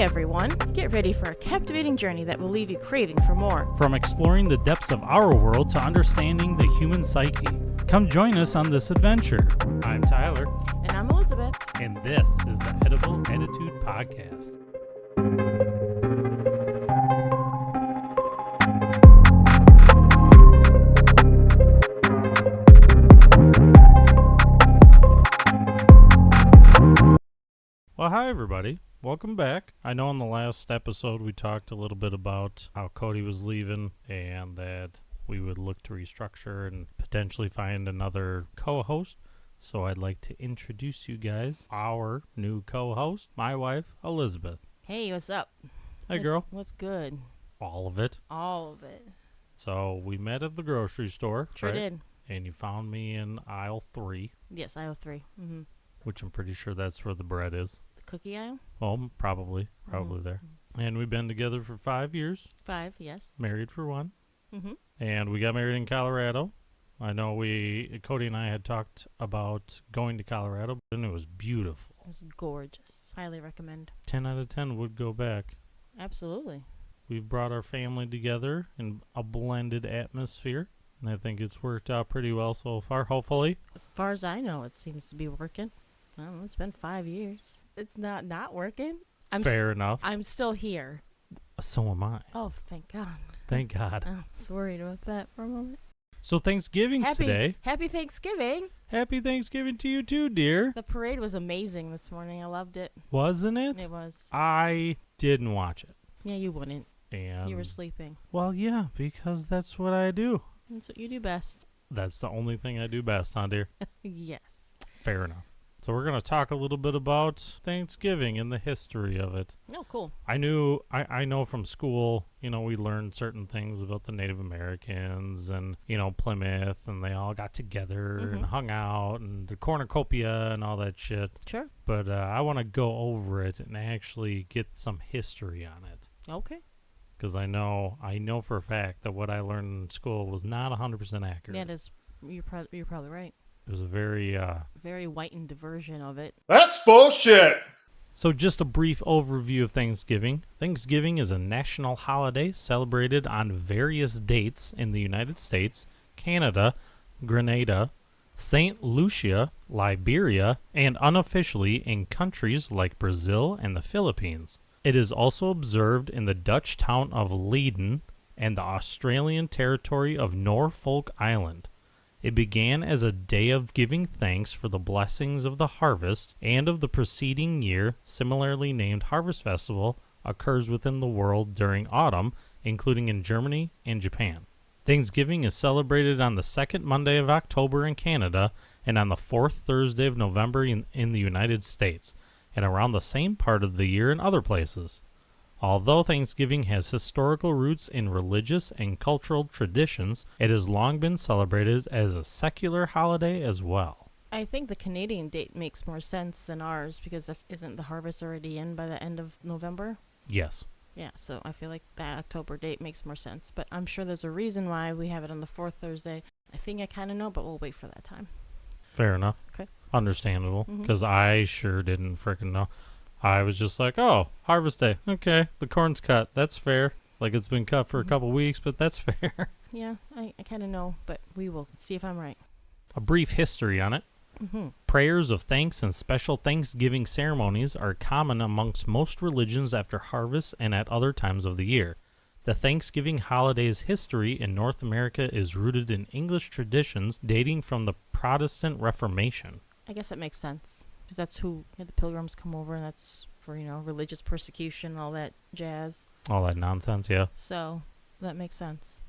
everyone, get ready for a captivating journey that will leave you craving for more. From exploring the depths of our world to understanding the human psyche. Come join us on this adventure. I'm Tyler. And I'm Elizabeth. And this is the Edible Attitude Podcast. Well, hi everybody. Welcome back. I know in the last episode we talked a little bit about how Cody was leaving and that we would look to restructure and potentially find another co-host. So I'd like to introduce you guys our new co-host, my wife, Elizabeth. Hey, what's up? Hey, girl. What's good? All of it. All of it. So we met at the grocery store. Sure right? did. And you found me in aisle 3. Yes, aisle 3. Mm-hmm. Which I'm pretty sure that's where the bread is. The cookie aisle? Well, probably there. And we've been together for 5 years. 5, yes. Married for 1. Mm-hmm. And we got married in Colorado. I know Cody and I had talked about going to Colorado, and it was beautiful. It was gorgeous. Highly recommend. 10 out of 10 would go back. Absolutely. We've brought our family together in a blended atmosphere, and I think it's worked out pretty well so far, hopefully. As far as I know, it seems to be working. I don't know, it's been 5 years. It's not working. Fair enough. I'm still here. So am I. Oh, thank God. Thank God. I was worried about that for a moment. So Thanksgiving's today. Happy Thanksgiving. Happy Thanksgiving to you too, dear. The parade was amazing this morning. I loved it. Wasn't it? It was. I didn't watch it. Yeah, you wouldn't. And you were sleeping. Well, yeah, because that's what I do. That's what you do best. That's the only thing I do best, huh, dear? Yes. Fair enough. So we're going to talk a little bit about Thanksgiving and the history of it. Oh, cool. I know from school, we learned certain things about the Native Americans and, Plymouth, and they all got together and hung out and the cornucopia and all that shit. Sure. But I want to go over it and actually get some history on it. Okay. Because I know for a fact that what I learned in school was not 100% accurate. Yeah, it is. You're probably right. It was a very whitened version of it. That's bullshit! So just a brief overview of Thanksgiving. Thanksgiving is a national holiday celebrated on various dates in the United States, Canada, Grenada, St. Lucia, Liberia, and unofficially in countries like Brazil and the Philippines. It is also observed in the Dutch town of Leiden and the Australian territory of Norfolk Island. It began as a day of giving thanks for the blessings of the harvest and of the preceding year. Similarly named Harvest Festival occurs within the world during autumn, including in Germany and Japan. Thanksgiving is celebrated on the second Monday of October in Canada and on the fourth Thursday of November in the United States, and around the same part of the year in other places. Although Thanksgiving has historical roots in religious and cultural traditions, it has long been celebrated as a secular holiday as well. I think the Canadian date makes more sense than ours because isn't the harvest already in by the end of November? Yes. Yeah, so I feel like that October date makes more sense. But I'm sure there's a reason why we have it on the fourth Thursday. I think I kind of know, but we'll wait for that time. Fair enough. Okay. Understandable, because I sure didn't frickin' know. I was just like, oh, Harvest Day. Okay, the corn's cut. That's fair. Like, it's been cut for a couple weeks, but that's fair. Yeah, I kind of know, but we will see if I'm right. A brief history on it. Prayers of thanks and special Thanksgiving ceremonies are common amongst most religions after harvest and at other times of the year. The Thanksgiving holiday's history in North America is rooted in English traditions dating from the Protestant Reformation. I guess that makes sense. Because that's who the Pilgrims come over, and that's for, religious persecution and all that jazz. All that nonsense, yeah. So, that makes sense.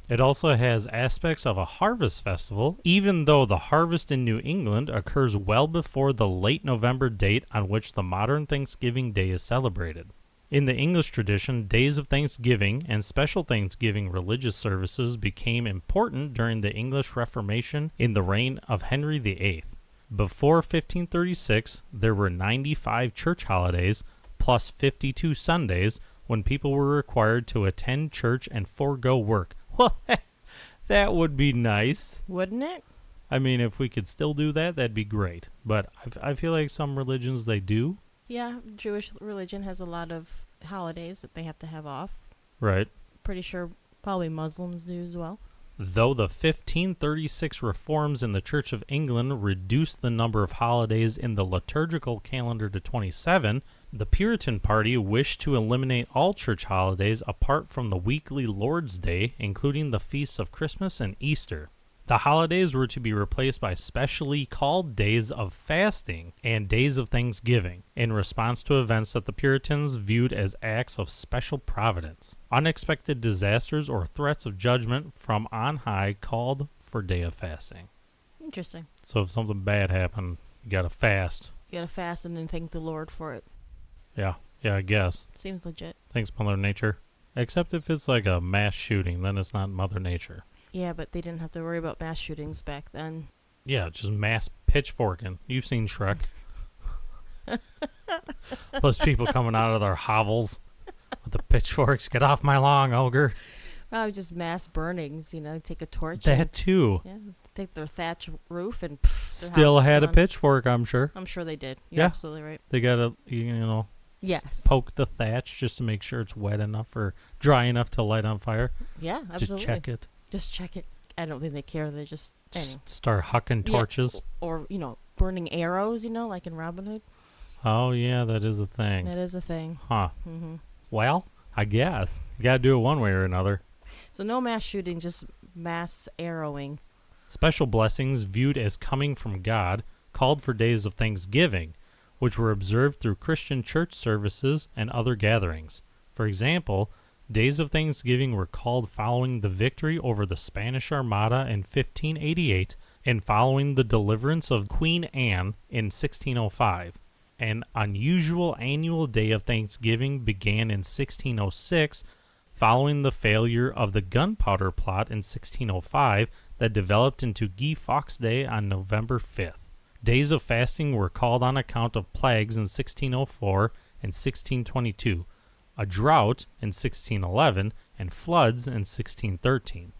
It also has aspects of a harvest festival, even though the harvest in New England occurs well before the late November date on which the modern Thanksgiving Day is celebrated. In the English tradition, days of Thanksgiving and special Thanksgiving religious services became important during the English Reformation in the reign of Henry VIII. Before 1536, there were 95 church holidays plus 52 Sundays when people were required to attend church and forego work. Well, that would be nice. Wouldn't it? I mean, if we could still do that, that'd be great. But I feel like some religions, they do. Yeah, Jewish religion has a lot of holidays that they have to have off. Right. Pretty sure probably Muslims do as well. Though the 1536 reforms in the Church of England reduced the number of holidays in the liturgical calendar to 27, the Puritan party wished to eliminate all church holidays apart from the weekly Lord's Day, including the feasts of Christmas and Easter. The holidays were to be replaced by specially called days of fasting and days of thanksgiving, in response to events that the Puritans viewed as acts of special providence. Unexpected disasters or threats of judgment from on high called for day of fasting. Interesting. So if something bad happened, you gotta fast. You gotta fast and then thank the Lord for it. Yeah, I guess. Seems legit. Thanks, Mother Nature. Except if it's like a mass shooting, then it's not Mother Nature. Yeah, but they didn't have to worry about mass shootings back then. Yeah, just mass pitchforking. You've seen Shrek. Those people coming out of their hovels with the pitchforks. Get off my lawn, ogre. Just mass burnings, take a torch. That too. Yeah, take their thatch roof and Still had a pitchfork, I'm sure. I'm sure they did. You're Yeah. absolutely right. They gotta, Yes. poke the thatch just to make sure it's wet enough or dry enough to light on fire. Yeah, absolutely. Just check it. Just check it. I don't think they care. They just Start hucking torches. Yeah, or burning arrows. Like in Robin Hood. Oh yeah, that is a thing. That is a thing. Huh. Hmm. Well, I guess you gotta do it one way or another. So no mass shooting, just mass arrowing. Special blessings viewed as coming from God called for days of thanksgiving, which were observed through Christian church services and other gatherings. For example, days of thanksgiving were called following the victory over the Spanish Armada in 1588 and following the deliverance of Queen Anne in 1605. An unusual annual day of thanksgiving began in 1606 following the failure of the gunpowder plot in 1605 that developed into Guy Fawkes Day on November 5th. Days of fasting were called on account of plagues in 1604 and 1622, a drought in 1611, and floods in 1613.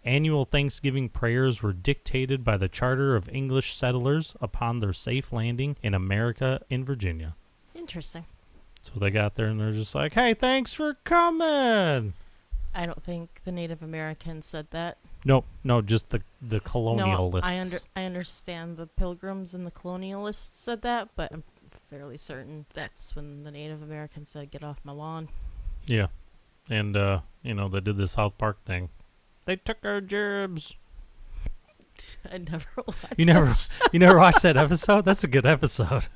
Annual Thanksgiving prayers were dictated by the charter of English settlers upon their safe landing in America in Virginia. Interesting. So they got there and they're just like, hey, thanks for coming. I don't think the Native Americans said that. No, just the colonialists. No, I understand the Pilgrims and the colonialists said that, but I'm fairly certain that's when the Native Americans said, get off my lawn. Yeah. And, they did the South Park thing. They took our jobs. I never watched You never watched that episode? That's a good episode.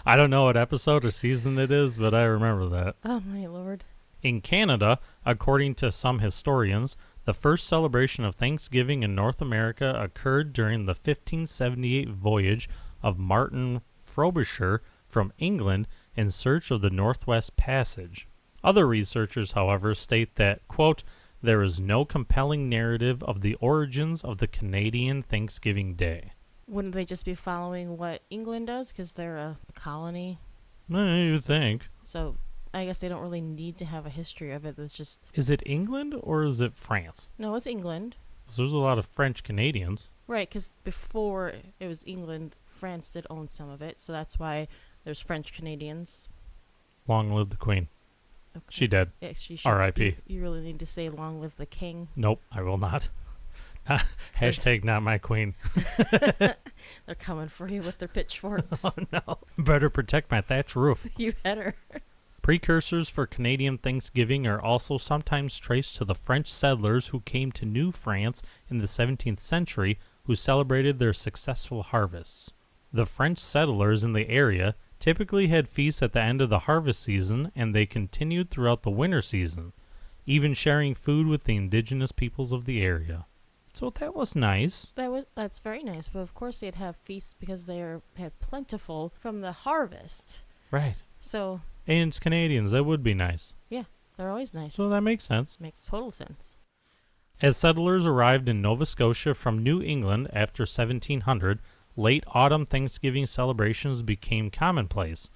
I don't know what episode or season it is, but I remember that. Oh, my Lord. In Canada, according to some historians, the first celebration of Thanksgiving in North America occurred during the 1578 voyage of Martin Frobisher from England in search of the Northwest Passage. Other researchers, however, state that, quote, there is no compelling narrative of the origins of the Canadian Thanksgiving Day. Wouldn't they just be following what England does because they're a colony? You'd think. So I guess they don't really need to have a history of it. It's just... Is it England or is it France? No, it's England. 'Cause there's a lot of French Canadians. Right, because before it was England, France did own some of it, so that's why there's French Canadians. Long live the Queen. Okay. She dead. Yeah, she should. R.I.P. You really need to say long live the king. Nope, I will not. Hashtag not my queen. They're coming for you with their pitchforks. Oh, no. Better protect my thatch roof. You better. Precursors for Canadian Thanksgiving are also sometimes traced to the French settlers who came to New France in the 17th century who celebrated their successful harvests. The French settlers in the area typically had feasts at the end of the harvest season, and they continued throughout the winter season, even sharing food with the indigenous peoples of the area. So that was nice. That's very nice, but of course they'd have feasts because had plentiful from the harvest. Right. So... And it's Canadians. That would be nice. Yeah, they're always nice. So that makes sense. Makes total sense. As settlers arrived in Nova Scotia from New England after 1700, late autumn Thanksgiving celebrations became commonplace.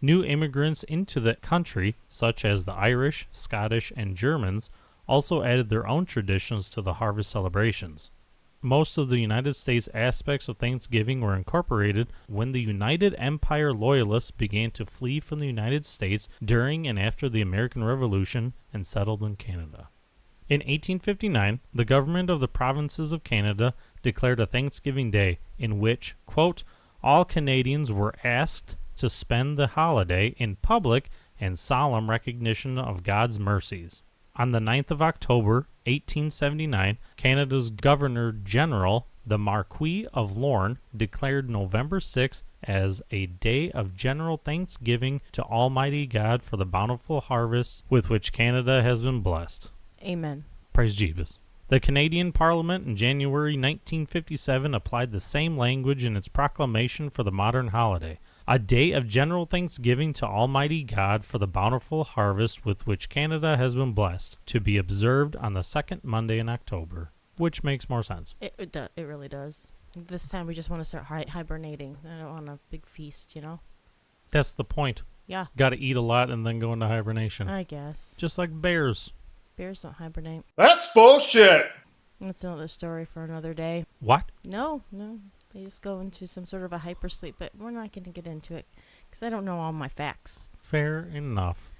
New immigrants into the country, such as the Irish, Scottish, and Germans, also added their own traditions to the harvest celebrations. most of the United States aspects of Thanksgiving were incorporated when the United Empire Loyalists began to flee from the United States during and after the American Revolution and settled in Canada. In 1859, the government of the provinces of Canada declared a Thanksgiving Day in which, quote, all Canadians were asked to spend the holiday in public and solemn recognition of God's mercies. On the 9th of October, 1879, Canada's Governor-General, the Marquis of Lorne, declared November 6 as a day of general thanksgiving to Almighty God for the bountiful harvest with which Canada has been blessed. Amen. Praise Jeebus. The Canadian Parliament in January 1957 applied the same language in its proclamation for the modern holiday. A day of general thanksgiving to Almighty God for the bountiful harvest with which Canada has been blessed, to be observed on the second Monday in October, which makes more sense. It really does. This time we just want to start hibernating. I don't want a big feast, you know? That's the point. Yeah. Got to eat a lot and then go into hibernation. I guess. Just like bears. Bears don't hibernate. That's bullshit! That's another story for another day. What? No. They just go into some sort of a hypersleep, but we're not going to get into it because I don't know all my facts. Fair enough.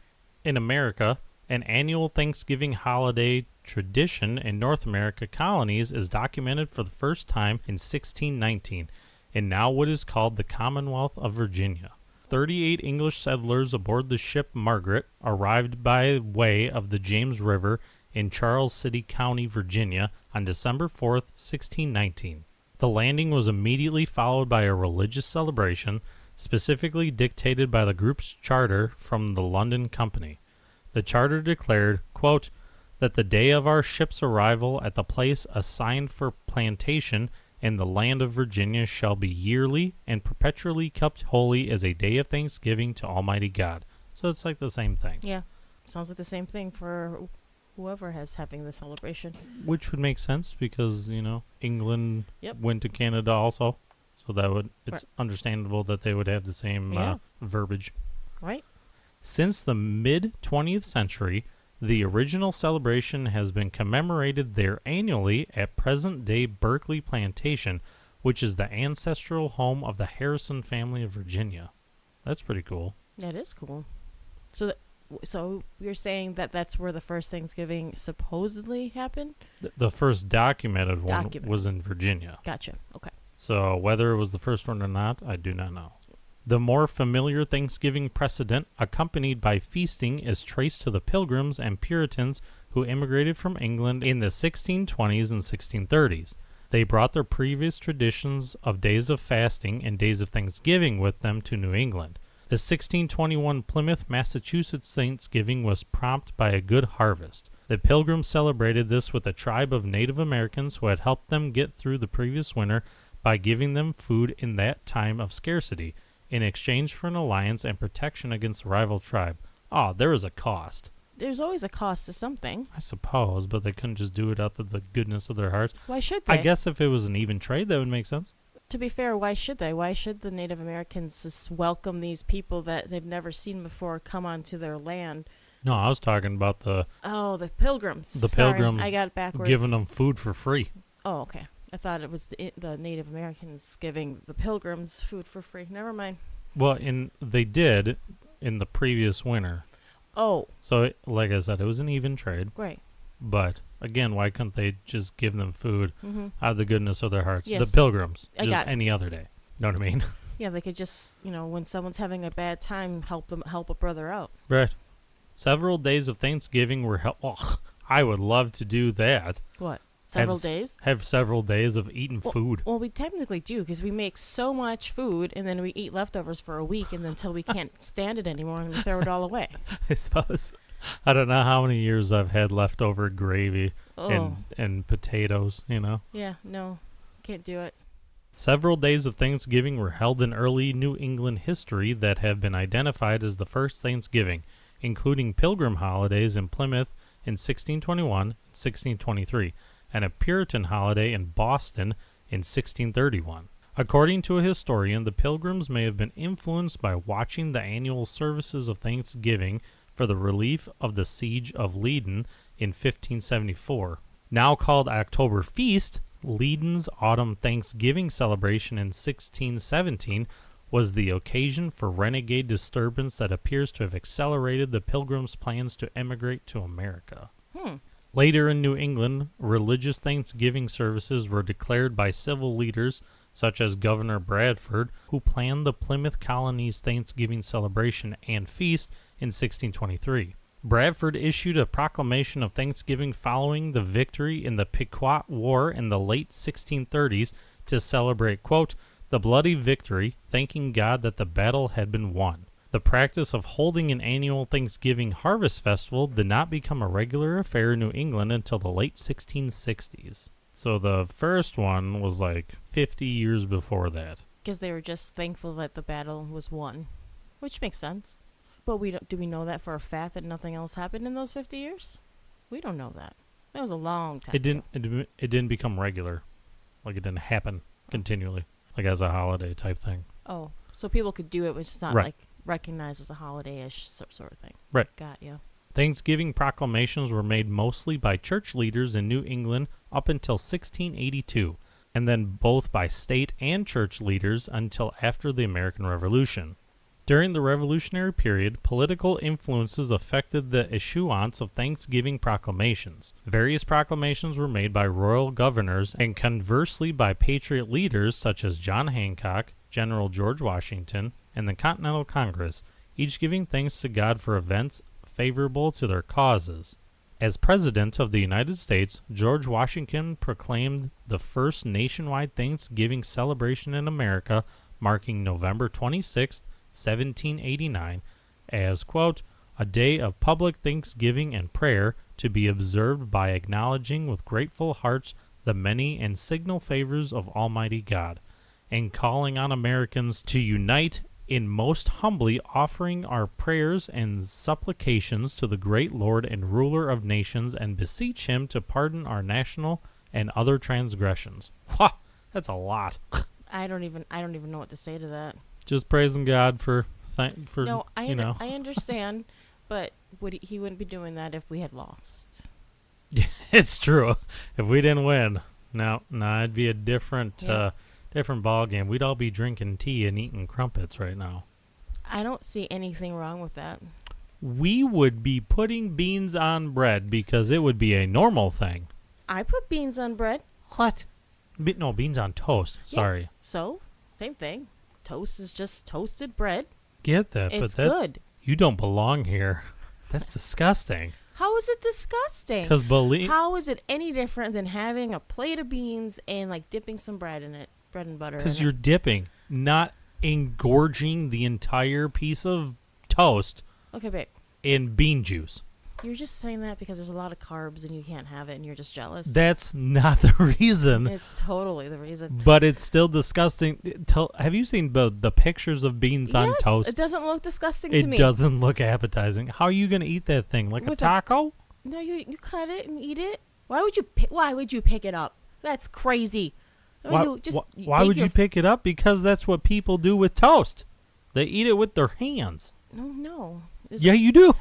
In America, an annual Thanksgiving holiday tradition in North America colonies is documented for the first time in 1619, in now what is called the Commonwealth of Virginia. 38 English settlers aboard the ship Margaret arrived by way of the James River in Charles City County, Virginia, on December 4th, 1619. The landing was immediately followed by a religious celebration, specifically dictated by the group's charter from the London Company. The charter declared, quote, that the day of our ship's arrival at the place assigned for plantation in the land of Virginia shall be yearly and perpetually kept holy as a day of thanksgiving to Almighty God. So it's like the same thing. Yeah. Sounds like the same thing for whoever has having the celebration. Which would make sense because, England Yep. went to Canada also. So it's Right. understandable that they would have the same Yeah. verbiage. Right? Since the mid-20th century, the original celebration has been commemorated there annually at present-day Berkeley Plantation, which is the ancestral home of the Harrison family of Virginia. That's pretty cool. That is cool. So you're saying that that's where the first Thanksgiving supposedly happened? The first documented one was in Virginia. Gotcha. Okay. So whether it was the first one or not, I do not know. The more familiar Thanksgiving precedent, accompanied by feasting, is traced to the Pilgrims and Puritans who immigrated from England in the 1620s and 1630s. They brought their previous traditions of days of fasting and days of Thanksgiving with them to New England. The 1621 Plymouth, Massachusetts Thanksgiving was prompted by a good harvest. The Pilgrims celebrated this with a tribe of Native Americans who had helped them get through the previous winter by giving them food in that time of scarcity, in exchange for an alliance and protection against the rival tribe. There is a cost. There's always a cost to something. I suppose, but they couldn't just do it out of the goodness of their hearts. Why should they? I guess if it was an even trade, that would make sense. To be fair, why should they? Why should the Native Americans just welcome these people that they've never seen before come onto their land? No, I was talking about the Pilgrims. The Sorry, Pilgrims I got it backwards. giving them food for free. Oh, okay. I thought it was the Native Americans giving the Pilgrims food for free. Never mind. Well, they did in the previous winter. Oh. So, like I said, it was an even trade. Right. But, again, why couldn't they just give them food out of the goodness of their hearts? Yes. The Pilgrims. I got Just it. any other day. Know what I mean? Yeah, they could just, when someone's having a bad time, help a brother out. Right. Several days of Thanksgiving were held. Oh, I would love to do that. What? Several days? Have several days of eating food. Well, we technically do because we make so much food and then we eat leftovers for a week and until we can't stand it anymore and we throw it all away. I suppose. I don't know how many years I've had leftover gravy and potatoes, Yeah, no, can't do it. Several days of Thanksgiving were held in early New England history that have been identified as the first Thanksgiving, including Pilgrim holidays in Plymouth in 1621 and 1623, and a Puritan holiday in Boston in 1631. According to a historian, the Pilgrims may have been influenced by watching the annual services of Thanksgiving for the relief of the siege of Leiden in 1574. Now called October Feast, Leden's Autumn Thanksgiving celebration in 1617 was the occasion for renegade disturbance that appears to have accelerated the Pilgrims' plans to emigrate to America. Later in New England, religious Thanksgiving services were declared by civil leaders such as Governor Bradford, who planned the Plymouth colony's Thanksgiving celebration and feast in 1623. Bradford issued a proclamation of Thanksgiving following the victory in the Pequot War in the late 1630s to celebrate, quote, the bloody victory, thanking God that the battle had been won. The practice of holding an annual Thanksgiving harvest festival did not become a regular affair in New England until the late 1660s. So the first one was like 50 years before that. Because they were just thankful that the battle was won, which makes sense. But do we know that for a fact that nothing else happened in those 50 years? We don't know that. That was a long time ago. It didn't become regular. Like it didn't happen continually. Like as a holiday type thing. Oh, so people could do it, which is not Right. like recognized as a holiday-ish sort of thing. Right. Got you. Thanksgiving proclamations were made mostly by church leaders in New England up until 1682, and then both by state and church leaders until after the American Revolution. During the Revolutionary period, political influences affected the issuance of Thanksgiving proclamations. Various proclamations were made by royal governors and conversely by patriot leaders such as John Hancock, General George Washington, and the Continental Congress, each giving thanks to God for events favorable to their causes. As President of the United States, George Washington proclaimed the first nationwide Thanksgiving celebration in America, marking November 26, 1789, as, quote, a day of public thanksgiving and prayer to be observed by acknowledging with grateful hearts the many and signal favors of Almighty God, and calling on Americans to unite in most humbly offering our prayers and supplications to the great Lord and ruler of nations, and beseech him to pardon our national and other transgressions. Ha! That's a lot. I don't even know what to say to that. Just praising God for No, I know. I understand, but he wouldn't be doing that if we had lost. It's true. If we didn't win, no, it'd be a different different ball game. We'd all be drinking tea and eating crumpets right now. I don't see anything wrong with that. We would be putting beans on bread because it would be a normal thing. I put beans on bread. What? No, beans on toast. Sorry. Yeah, so, same thing. Toast is just toasted bread. Get that, It's but that's good. You don't belong here. That's disgusting. How is it disgusting? Because How is it any different than having a plate of beans and like dipping some bread in it, bread and butter? Because you're dipping, not engorging the entire piece of toast Okay, babe. in bean juice. You're just saying that because there's a lot of carbs and you can't have it and you're just jealous. That's not the reason. It's totally the reason. But it's still disgusting. Have you seen the pictures of beans on toast? It doesn't look disgusting to me. It doesn't look appetizing. How are you going to eat that thing? Like a taco? No, you cut it and eat it. Why would you pick it up? That's crazy. Why would you pick it up? Because that's what people do with toast. They eat it with their hands. No. Yeah, you do.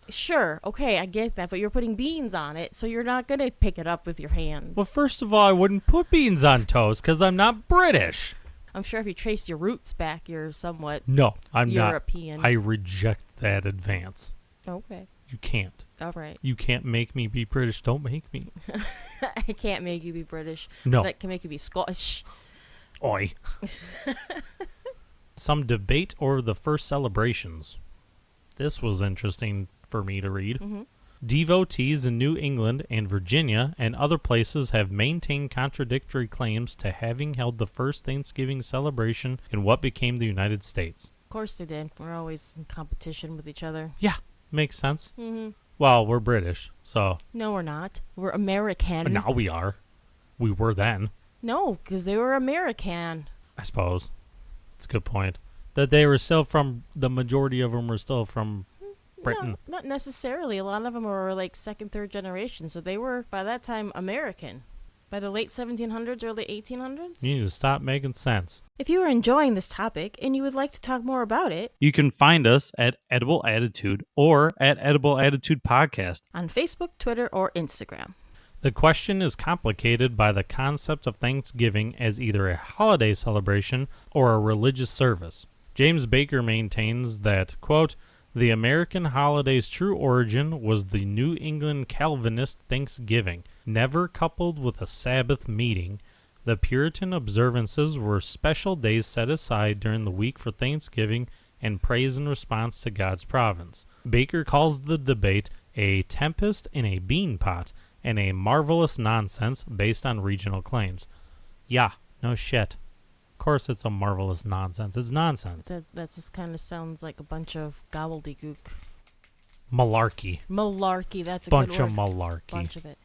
Sure, okay, I get that, but you're putting beans on it, so you're not going to pick it up with your hands. Well, first of all, I wouldn't put beans on toast because I'm not British. I'm sure if you traced your roots back, you're somewhat No, I'm European. not. I reject that advance. Okay. You can't. All right. You can't make me be British. Don't make me. I can't make you be British. No. That can make you be Scottish. Oi. Some debate over the first celebrations. This was interesting for me to read. Mm-hmm. Devotees in New England and Virginia and other places have maintained contradictory claims to having held the first Thanksgiving celebration in what became the United States. Of course they did. We're always in competition with each other. Yeah, makes sense. Mm-hmm. Well, we're British, so... No, we're not. We're American. Now we are. We were then. No, because they were American. I suppose. That's a good point. That they were still from... The majority of them were still from Britain. No, not necessarily. A lot of them were like second, third generation, so they were, by that time, American. By the late 1700s, early 1800s? You need to stop making sense. If you are enjoying this topic and you would like to talk more about it, you can find us at Edible Attitude or at Edible Attitude Podcast on Facebook, Twitter, or Instagram. The question is complicated by the concept of Thanksgiving as either a holiday celebration or a religious service. James Baker maintains that, quote, the American holiday's true origin was the New England Calvinist Thanksgiving, never coupled with a Sabbath meeting. The Puritan observances were special days set aside during the week for Thanksgiving and praise in response to God's providence. Baker calls the debate a tempest in a bean pot and a marvelous nonsense based on regional claims. Yeah, no shit. Of course it's a marvelous nonsense. It's nonsense. That just kind of sounds like a bunch of gobbledygook. Malarkey. Malarkey, that's a Bunch good word. of malarkey. Bunch of it.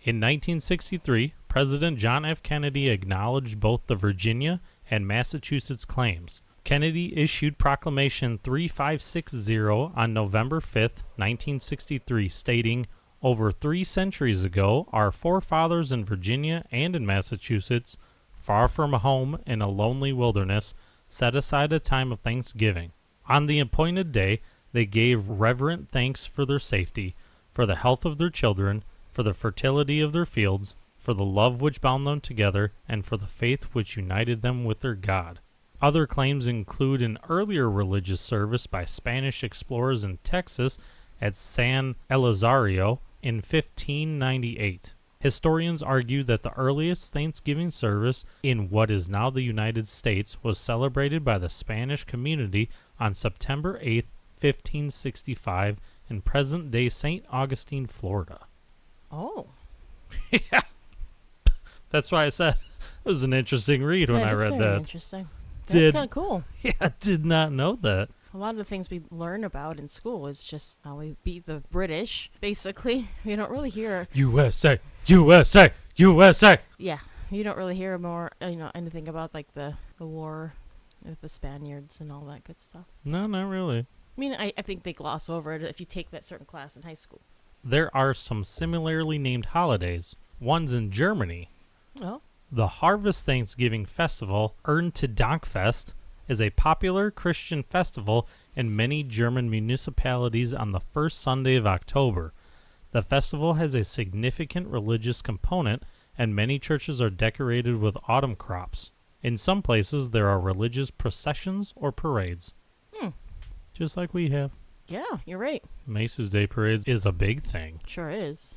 In 1963, President John F. Kennedy acknowledged both the Virginia and Massachusetts claims. Kennedy issued Proclamation 3560 on November 5, 1963, stating, over 3 centuries ago, our forefathers in Virginia and in Massachusetts, far from home in a lonely wilderness, set aside a time of thanksgiving. On the appointed day, they gave reverent thanks for their safety, for the health of their children, for the fertility of their fields, for the love which bound them together, and for the faith which united them with their God. Other claims include an earlier religious service by Spanish explorers in Texas at San Elizario in 1598. Historians argue that the earliest Thanksgiving service in what is now the United States was celebrated by the Spanish community on September 8, 1565, in present-day St. Augustine, Florida. Oh. Yeah. That's why I said it was an interesting read when I read that. Interesting. That's kind of cool. Yeah, I did not know that. A lot of the things we learn about in school is just how we beat the British, basically. You don't really hear... USA, USA, USA! Yeah, you don't really hear more, anything about, like, the war with the Spaniards and all that good stuff. No, not really. I mean, I think they gloss over it if you take that certain class in high school. There are some similarly named holidays. One's in Germany. Oh. The Harvest Thanksgiving Festival, Erntedankfest, is a popular Christian festival in many German municipalities on the first Sunday of October. The festival has a significant religious component, and many churches are decorated with autumn crops. In some places, there are religious processions or parades. Just like we have. Yeah, you're right. Macy's Day Parades is a big thing. Sure is.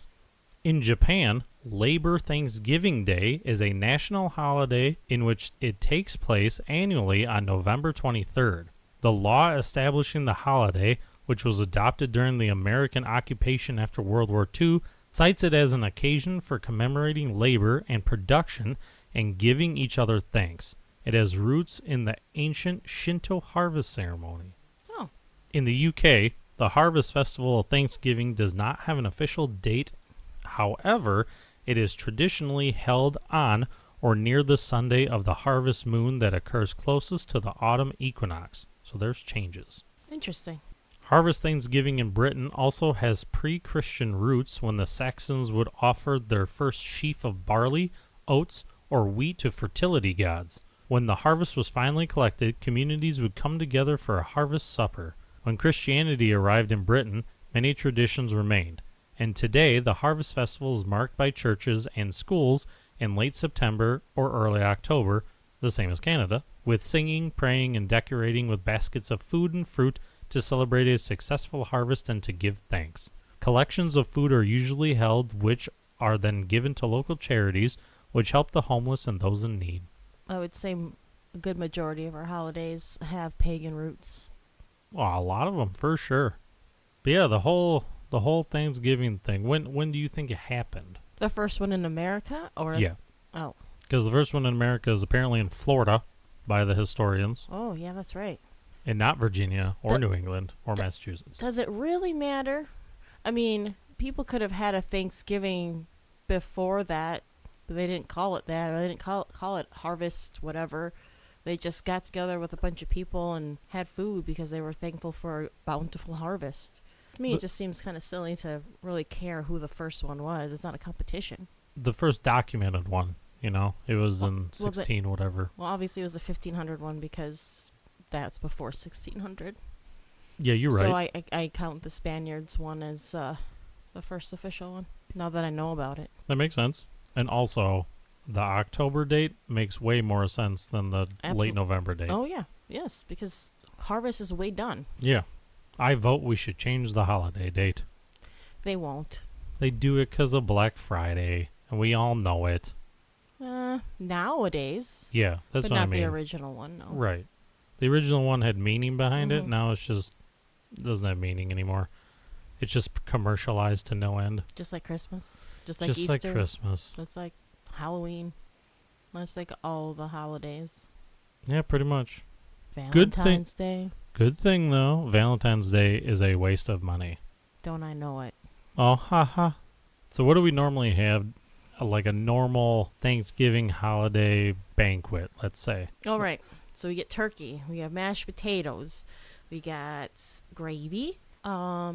In Japan, Labor Thanksgiving Day is a national holiday in which it takes place annually on November 23rd. The law establishing the holiday, which was adopted during the American occupation after World War II, cites it as an occasion for commemorating labor and production and giving each other thanks. It has roots in the ancient Shinto harvest ceremony. Oh. In the UK, the Harvest Festival of Thanksgiving does not have an official date. However, it is traditionally held on or near the Sunday of the harvest moon that occurs closest to the autumn equinox. So there's changes. Interesting. Harvest Thanksgiving in Britain also has pre-Christian roots when the Saxons would offer their first sheaf of barley, oats, or wheat to fertility gods. When the harvest was finally collected, communities would come together for a harvest supper. When Christianity arrived in Britain, many traditions remained. And today, the Harvest Festival is marked by churches and schools in late September or early October, the same as Canada, with singing, praying, and decorating with baskets of food and fruit to celebrate a successful harvest and to give thanks. Collections of food are usually held, which are then given to local charities, which help the homeless and those in need. I would say a good majority of our holidays have pagan roots. Well, a lot of them, for sure. But yeah, the whole Thanksgiving thing, when do you think it happened? The first one in America? Yeah. Oh. Because the first one in America is apparently in Florida by the historians. Oh, yeah, that's right. And not Virginia or New England or Massachusetts. Does it really matter? I mean, people could have had a Thanksgiving before that, but they didn't call it that. Or they didn't call it harvest, whatever. They just got together with a bunch of people and had food because they were thankful for a bountiful harvest. To me, it just seems kind of silly to really care who the first one was. It's not a competition. The first documented one, it was in 16 whatever. Well, obviously it was a 1500 one because that's before 1600. Yeah, you're right. So I count the Spaniards one as the first official one. Now that I know about it. That makes sense. And also, the October date makes way more sense than the late November date. Oh, yeah. Yes, because harvest is way done. Yeah. I vote we should change the holiday date. They won't. They do it because of Black Friday, and we all know it. Nowadays. Yeah, that's but what I not mean. the original one, no. Right. The original one had meaning behind it. Mhm. Now it's just doesn't have meaning anymore. It's just commercialized to no end. Just like Christmas. Just like just Easter. like Christmas. Just like Halloween. Just like all the holidays. Yeah, pretty much. Valentine's Day. Good thing, though, Valentine's Day is a waste of money. Don't I know it? Oh, haha. So what do we normally have, like a normal Thanksgiving holiday banquet, let's say? All right. So we get turkey. We have mashed potatoes. We got gravy,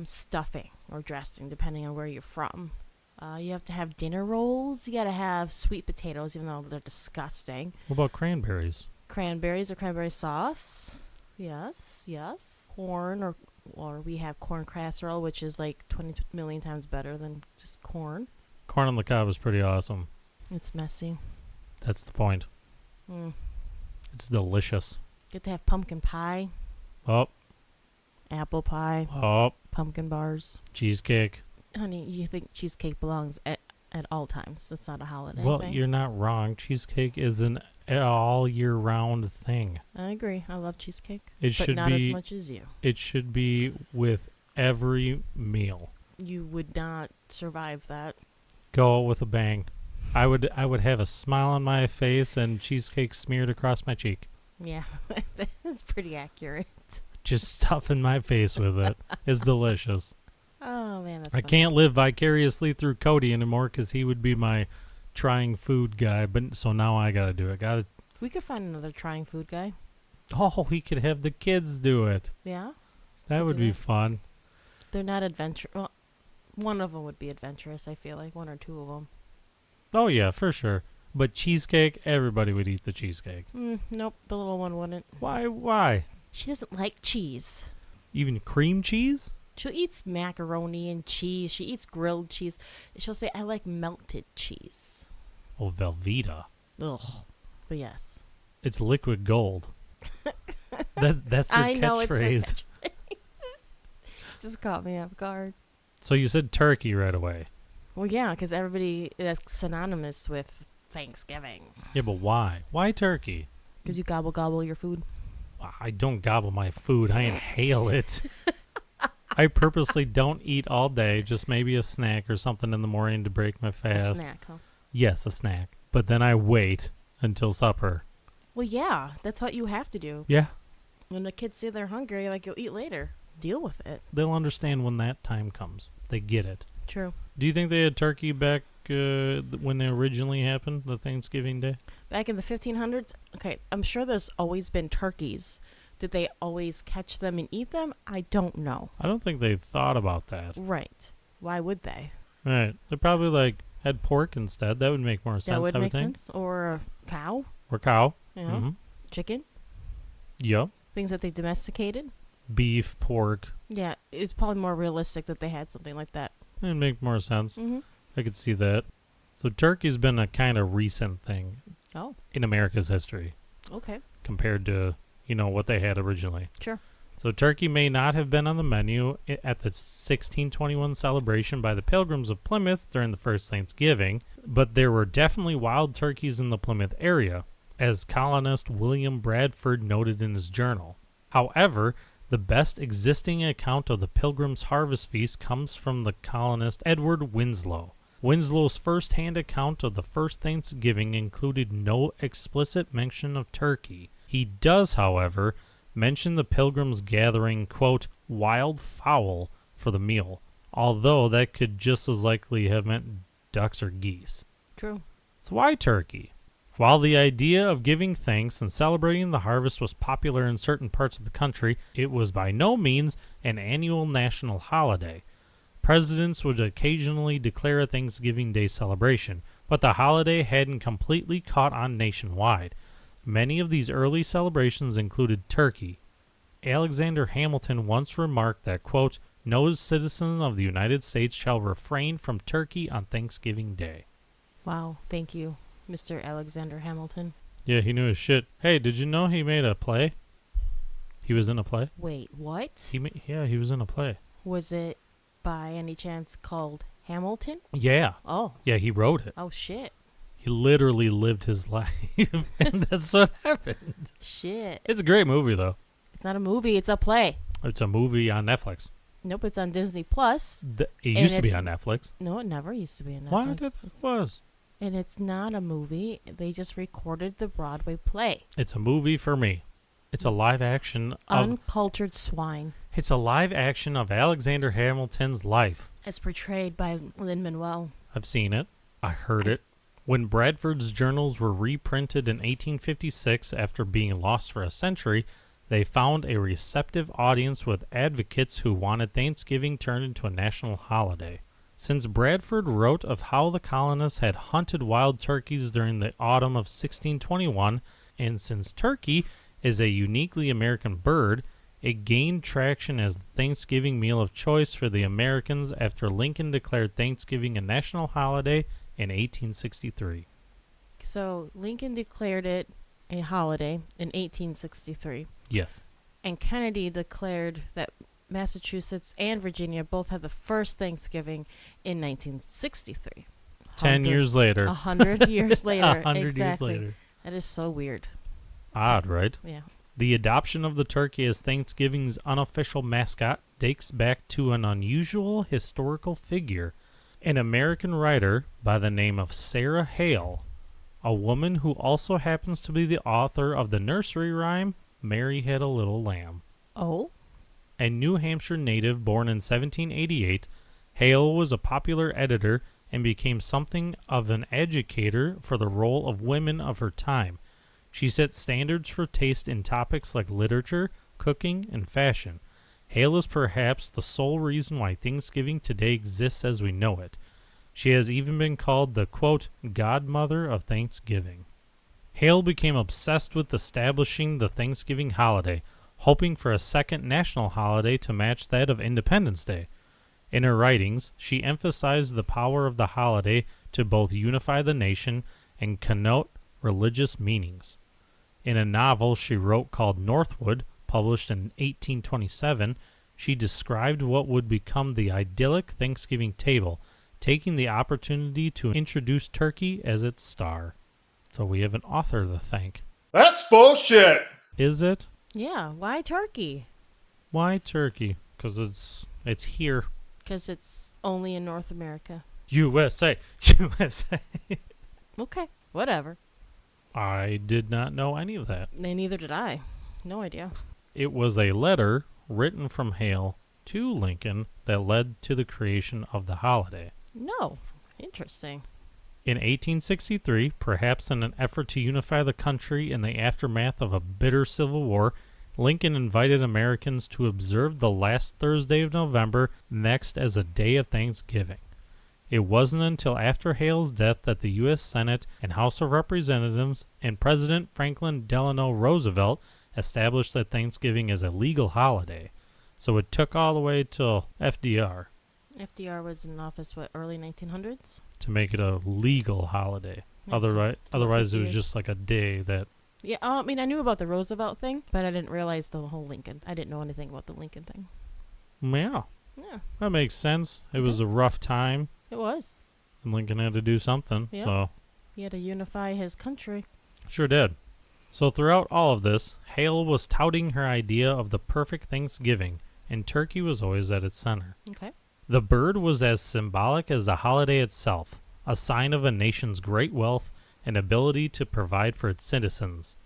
stuffing or dressing, depending on where you're from. You have to have dinner rolls. You got to have sweet potatoes, even though they're disgusting. What about cranberries? Cranberries or cranberry sauce. Yes. Corn or we have corn casserole, which is like 20 million times better than just corn. Corn on the cob is pretty awesome. It's messy. That's the point. It's delicious. Get to have pumpkin pie, Oh, apple pie, pumpkin bars. Cheesecake. Honey, you think cheesecake belongs at all times. That's not a holiday Well, thing. you're not wrong. Cheesecake is an all year round thing. I agree. I love cheesecake. It but should not be as much as you. It should be with every meal. You would not survive that. Go with a bang. I would have a smile on my face and cheesecake smeared across my cheek. Yeah, that's pretty accurate. Just stuffing my face with it. It's delicious. Oh, man, that's I funny. can't live vicariously through Cody anymore because he would be my trying food guy. But so now I gotta do it. We could find another trying food guy. Oh, he could have the kids do it. Yeah? That Could would do be that. fun. They're not adventurous. Well, one of them would be adventurous, I feel like. One or two of them. Oh yeah, for sure. But cheesecake, everybody would eat the cheesecake. Nope, the little one wouldn't. Why? She doesn't like cheese. Even cream cheese? She eats macaroni and cheese. She eats grilled cheese. She'll say, I like melted cheese. Oh, Velveeta. Ugh. But yes. It's liquid gold. That's their I know it's their catchphrase. Just caught me off guard. So you said turkey right away. Well, yeah, because everybody that's synonymous with Thanksgiving. Yeah, but why? Why turkey? Because you gobble your food. I don't gobble my food. I inhale it. I purposely don't eat all day, just maybe a snack or something in the morning to break my fast. A snack, huh? Yes, a snack. But then I wait until supper. Well, yeah, that's what you have to do. Yeah, When the kids say they're hungry, like, you'll eat later. Deal with it. they'll understand when that time comes. They get it. True. Do you think they had turkey back when they originally happened, the Thanksgiving Day? Back in the 1500s, okay, I'm sure there's always been turkeys. Did they always catch them and eat them? I don't know. I don't think they thought about that. Right. Why would they? Right. They probably had pork instead. That would make more sense. That would I make think. sense. Or a cow, Or cow. you know, Mm-hmm. chicken, Yep. things that they domesticated. Beef, pork. Yeah, it's probably more realistic that they had something like that. It'd make more sense. Mm-hmm. I could see that. So turkey's been a kind of recent thing Oh, in America's history okay. compared to, what they had originally. Sure. So turkey may not have been on the menu at the 1621 celebration by the Pilgrims of Plymouth during the first Thanksgiving, but there were definitely wild turkeys in the Plymouth area, as colonist William Bradford noted in his journal. However, the best existing account of the Pilgrims' harvest feast comes from the colonist Edward Winslow. Winslow's first-hand account of the first Thanksgiving included no explicit mention of turkey. He does, however, mention the Pilgrims gathering, quote, wild fowl for the meal, although that could just as likely have meant ducks or geese. True. So why turkey? While the idea of giving thanks and celebrating the harvest was popular in certain parts of the country, it was by no means an annual national holiday. Presidents would occasionally declare a Thanksgiving Day celebration, but the holiday hadn't completely caught on nationwide. Many of these early celebrations included turkey. Alexander Hamilton once remarked that, quote, No citizen of the United States shall refrain from turkey on Thanksgiving Day. Wow, thank you, Mr. Alexander Hamilton. Yeah, he knew his shit. Hey, did you know he made a play? He was in a play? Wait, what? He was in a play. Was it by any chance called Hamilton? Yeah. Oh. Yeah, he wrote it. Oh, shit. He literally lived his life, and that's what happened. Shit. It's a great movie, though. It's not a movie, it's a play. It's a movie on Netflix. Nope, it's on Disney Plus. It used to be on Netflix. No, it never used to be on Netflix. Why? It was. And it's not a movie. They just recorded the Broadway play. It's a movie for me. It's a live action of... Uncultured swine. It's a live action of Alexander Hamilton's life. It's portrayed by Lin-Manuel. I've seen it. I heard it. When Bradford's journals were reprinted in 1856 after being lost for a century, they found a receptive audience with advocates who wanted Thanksgiving turned into a national holiday. Since Bradford wrote of how the colonists had hunted wild turkeys during the autumn of 1621, and since turkey is a uniquely American bird, it gained traction as the Thanksgiving meal of choice for the Americans after Lincoln declared Thanksgiving a national holiday in 1863. So Lincoln declared it a holiday in 1863. Yes. And Kennedy declared that Massachusetts and Virginia both had the first Thanksgiving in 1963. 10 years later. 100 years later. 100 exactly. years later. That is so weird. Odd, right? Yeah. The adoption of the turkey as Thanksgiving's unofficial mascot dates back to an unusual historical figure, an American writer by the name of Sarah Hale, a woman who also happens to be the author of the nursery rhyme, Mary Had a Little Lamb. Oh? A New Hampshire native born in 1788, Hale was a popular editor and became something of an educator for the role of women of her time. She set standards for taste in topics like literature, cooking, and fashion. Hale is perhaps the sole reason why Thanksgiving today exists as we know it. She has even been called the, quote, godmother of Thanksgiving. Hale became obsessed with establishing the Thanksgiving holiday, hoping for a second national holiday to match that of Independence Day. In her writings, she emphasized the power of the holiday to both unify the nation and connote religious meanings. In a novel she wrote called Northwood, published in 1827, she described what would become the idyllic Thanksgiving table, taking the opportunity to introduce turkey as its star. So we have an author to thank. That's bullshit! Is it? Yeah, why turkey? Why turkey? Because it's here. Because it's only in North America. USA. USA. Okay, whatever. I did not know any of that. Neither did I. No idea. It was a letter written from Hale to Lincoln that led to the creation of the holiday. No. Interesting. In 1863, perhaps in an effort to unify the country in the aftermath of a bitter civil war, Lincoln invited Americans to observe the last Thursday of November next as a day of Thanksgiving. It wasn't until after Hale's death that the U.S. Senate and House of Representatives and President Franklin Delano Roosevelt established that Thanksgiving as a legal holiday. So it took all the way till FDR. FDR was in office, early 1900s? To make it a legal holiday. Otherwise it was just like a day that... Yeah, I mean, I knew about the Roosevelt thing, but I didn't realize the whole Lincoln. I didn't know anything about the Lincoln thing. Yeah. Yeah. That makes sense. It was a rough time. It was. And Lincoln had to do something, yep. So... He had to unify his country. Sure did. So throughout all of this, Hale was touting her idea of the perfect Thanksgiving, and turkey was always at its center. Okay. The bird was as symbolic as the holiday itself, a sign of a nation's great wealth and ability to provide for its citizens.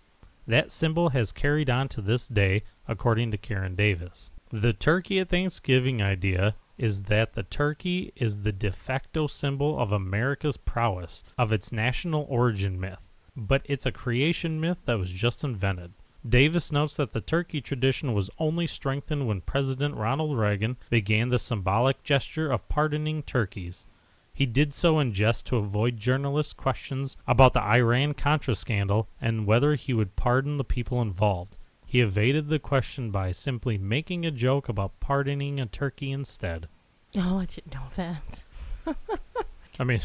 That symbol has carried on to this day, according to Karen Davis. The turkey at Thanksgiving idea is that the turkey is the de facto symbol of America's prowess, of its national origin myth, but it's a creation myth that was just invented. Davis notes that the turkey tradition was only strengthened when President Ronald Reagan began the symbolic gesture of pardoning turkeys. He did so in jest to avoid journalists' questions about the Iran-Contra scandal and whether he would pardon the people involved. He He evaded the question by simply making a joke about pardoning a turkey instead. Oh, I didn't know that. I mean,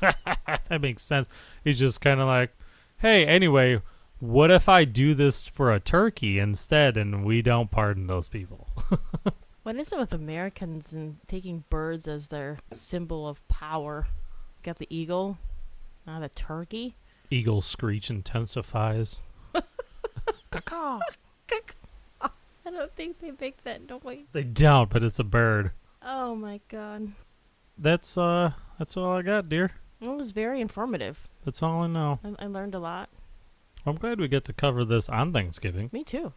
that makes sense. He's just kind of like, hey, anyway, what if I do this for a turkey instead and we don't pardon those people? What is it with Americans and taking birds as their symbol of power? Got the eagle, not the turkey. Eagle screech intensifies. Caw. I don't think they make that noise. They don't, but it's a bird. Oh my god. That's all I got, dear. It was very informative. That's all I know. I learned a lot. I'm glad we get to cover this on Thanksgiving. Me too.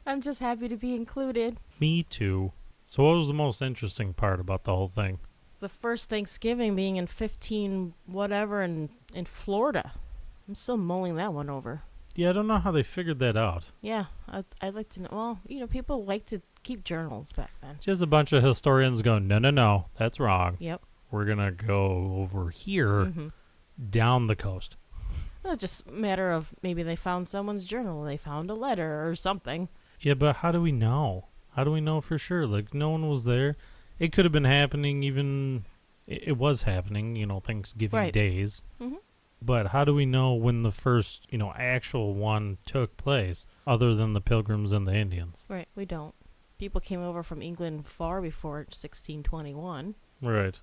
I'm just happy to be included. Me too. So what was the most interesting part about the whole thing? The first Thanksgiving being in 15 whatever in Florida. I'm still mulling that one over. Yeah, I don't know how they figured that out. Yeah, I'd like to know. Well, people like to keep journals back then. Just a bunch of historians going, no, that's wrong. Yep. We're going to go over here down the coast. Well, it's just a matter of maybe they found someone's journal. They found a letter or something. Yeah, but how do we know? How do we know for sure? Like, no one was there. It could have been happening even... It was happening, Thanksgiving days. Mm-hmm. But how do we know when the first, actual one took place, other than the Pilgrims and the Indians? Right, we don't. People came over from England far before 1621. Right.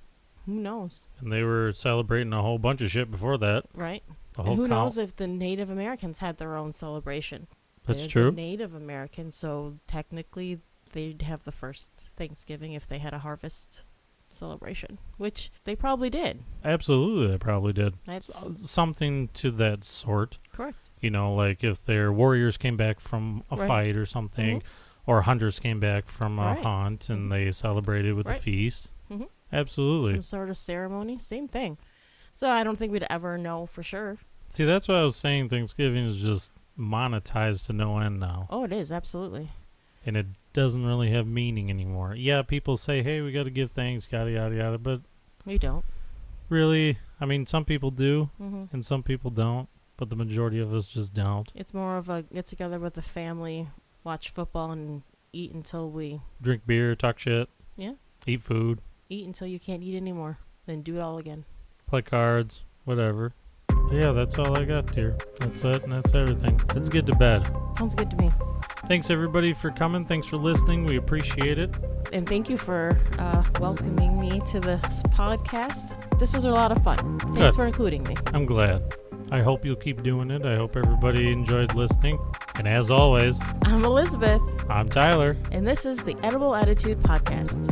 Who knows? And they were celebrating a whole bunch of shit before that. Right. The And whole who knows if the Native Americans had their own celebration. That's They're true. the Native Americans, so technically they'd have the first Thanksgiving if they had a harvest celebration, which they probably did. Absolutely, they probably did. That's Something to that sort. correct. Like if their warriors came back from a fight or something, or hunters came back from a hunt and they celebrated with a feast. Mm-hmm. Absolutely. Some sort of ceremony, same thing. So I don't think we'd ever know for sure. See, that's why I was saying Thanksgiving is just monetized to no end now. Oh, it is, absolutely. And it doesn't really have meaning anymore. Yeah, people say, hey, we got to give thanks, yada, yada, yada, but... We don't. Really, I mean, some people do, Mm-hmm. and some people don't, but the majority of us just don't. It's more of a get-together with the family, watch football, and eat until we... Drink beer, talk shit. Yeah. Eat food. Eat until you can't eat anymore. Then do it all again. Play cards, whatever. But yeah, that's all I got, dear. That's it, and that's everything. Let's get to bed. Sounds good to me. Thanks, everybody, for coming. Thanks for listening. We appreciate it. And thank you for welcoming me to this podcast. This was a lot of fun. Thanks Good. for including me. I'm glad. I hope you'll keep doing it. I hope everybody enjoyed listening. And as always, I'm Elizabeth, I'm Tyler. and this is the Edible Attitude Podcast.